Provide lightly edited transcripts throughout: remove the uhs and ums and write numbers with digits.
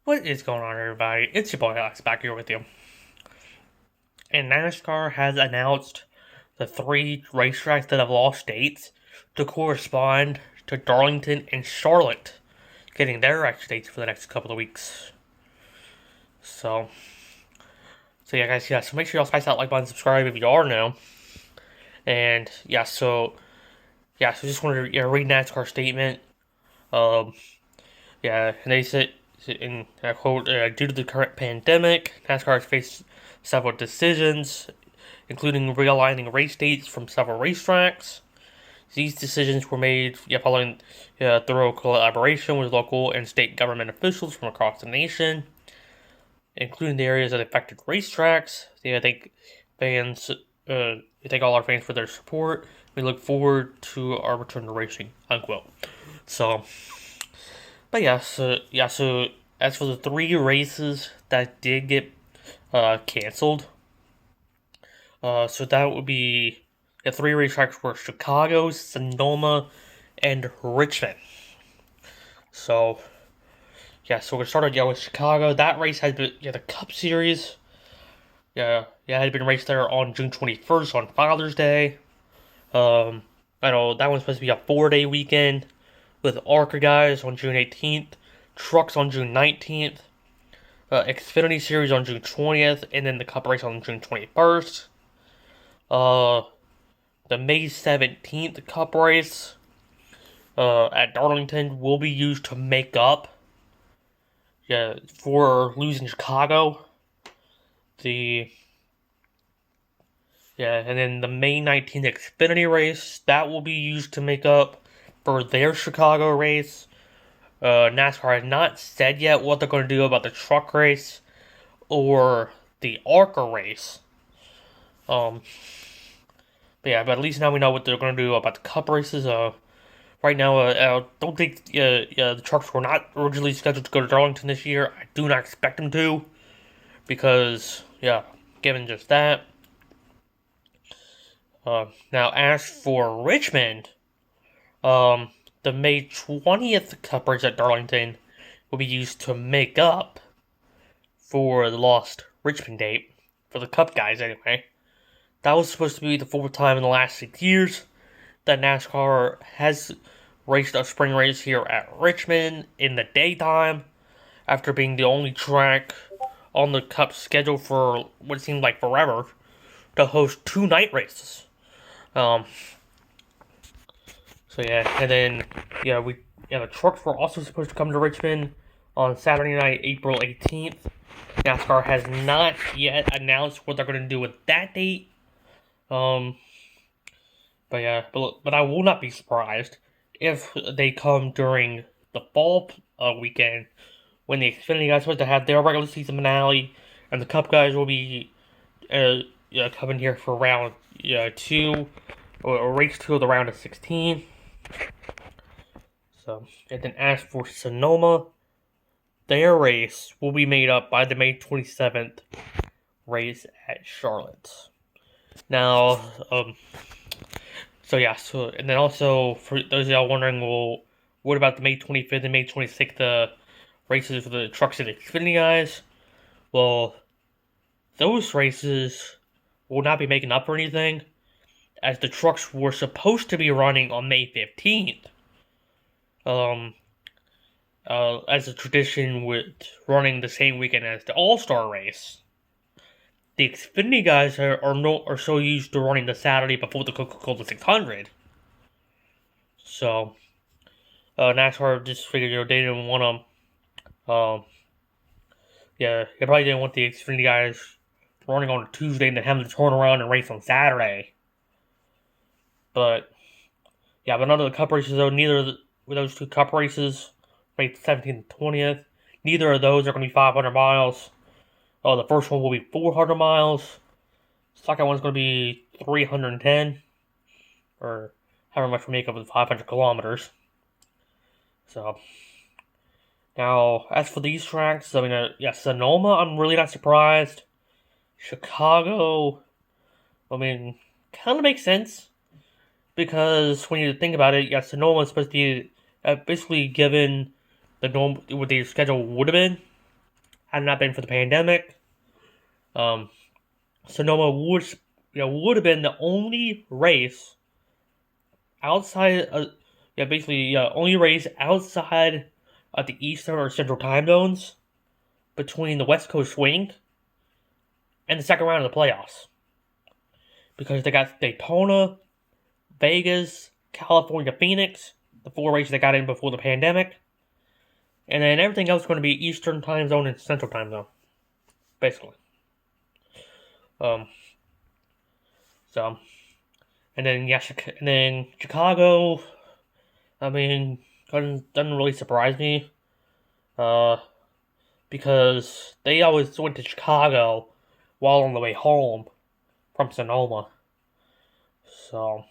What is going on, everybody? It's your boy Alex back here with you. And NASCAR has announced the three racetracks that have lost dates to correspond to Darlington and Charlotte getting their race dates for the next couple of weeks. So yeah, guys, so make sure y'all smash that like button, subscribe if you are new. And so just wanted to read NASCAR statement. Um, and they said, in I quote, due to the current pandemic, NASCAR has faced several decisions, including realigning race dates from several racetracks. These decisions were made following thorough collaboration with local and state government officials from across the nation, including the areas that affected racetracks. I thank fans. Thank all our fans for their support. We look forward to our return to racing. Unquote. So, but so as for the three races that did get canceled, so that would be the three racetracks were Chicago, Sonoma, and Richmond. So so we started with Chicago. That race had been the Cup Series. Had been raced there on June 21st on Father's Day. I know that one's supposed to be a 4-day weekend with ARCA guys on June 18th, trucks on June 19th, Xfinity Series on June 20th, and then the Cup race on June 21st. The May 17th Cup race at Darlington will be used to make up for losing Chicago. And then the May 19th Xfinity race, that will be used to make up for their Chicago race. NASCAR has not said yet what they're going to do about the truck race or the ARCA race. But at least now we know what they're going to do about the Cup races. Right now, I don't think the trucks were not originally scheduled to go to Darlington this year. I do not expect them to, because given just that. Now, as for Richmond, the May 20th Cup race at Darlington will be used to make up for the lost Richmond date, for the Cup guys anyway. That was supposed to be the fourth time in the last 6 years that NASCAR has raced a spring race here at Richmond in the daytime, after being the only track on the Cup schedule for what seemed like forever to host two night races. And then the trucks were also supposed to come to Richmond on Saturday night, April 18th. NASCAR has not yet announced what they're going to do with that date. But I will not be surprised if they come during the fall weekend, when the Xfinity guys are supposed to have their regular season finale, and the Cup guys will be coming here for round 2, or race 2 of the round of 16. And then as for Sonoma, their race will be made up by the May 27th race at Charlotte. Now, and then also, for those of y'all wondering, well, what about the May 25th and May 26th races for the trucks and Xfinity guys? Well, those races will not be making up for anything, as the trucks were supposed to be running on May 15th. As a tradition with running the same weekend as the All-Star race. The Xfinity guys are so used to running the Saturday before the Coca-Cola 600. So, NASCAR just figured they didn't want them. They probably didn't want the Xfinity guys running on a Tuesday and then having to turn around and race on Saturday. But none of the Cup races though, neither of those two Cup races, May 17th and 20th, neither of those are going to be 500 miles. The first one will be 400 miles. The second one's going to be 310, or however much we make up with 500 kilometers. So, now, as for these tracks, Sonoma, I'm really not surprised. Chicago, kind of makes sense, because when you think about it, Sonoma is supposed to be basically given the norm what the schedule would have been. had it not been for the pandemic, Sonoma would have been the only race outside of, only race outside of the Eastern or Central time zones between the West Coast swing and the second round of the playoffs. Because they got Daytona, Vegas, California, Phoenix, the 4 races they got in before the pandemic. And then everything else is going to be Eastern time zone and Central time zone. Basically. So, and then Chicago, I mean, doesn't really surprise me, because they always went to Chicago while on the way home from Sonoma. So,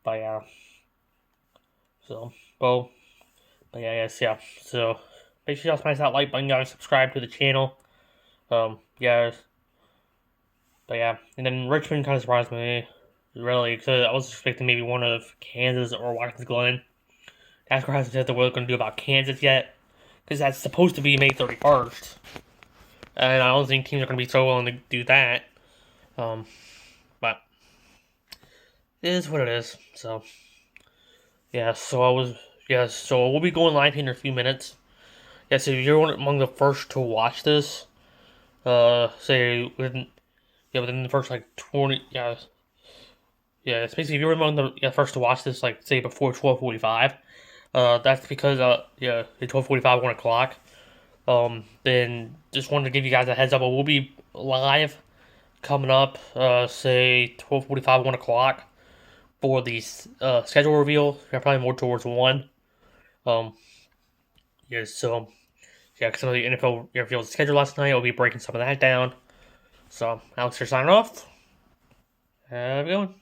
but yeah, So, make sure y'all smash that like button, guys. Subscribe to the channel. Yeah. But yeah, and then Richmond kind of surprised me, really, because I was expecting maybe one of Kansas or Watkins Glen. NASCAR hasn't said what they're going to do about Kansas yet, because that's supposed to be May 31st. And I don't think teams are going to be so willing to do that. But it is what it is. So, yeah, so we'll be going live here in a few minutes. Yeah, so if you're among the first to watch this, say within the first 20, it's basically if you're among the first to watch this, say before 12:45, that's because it's 12:45, 1 o'clock. Then just wanted to give you guys a heads up. We'll be live coming up, say 12:45, 1 o'clock for the schedule reveal. Probably more towards 1. Because some of the NFL revealed schedule last night. We'll be breaking some of that down. So, Alex here signing off. Have a good one.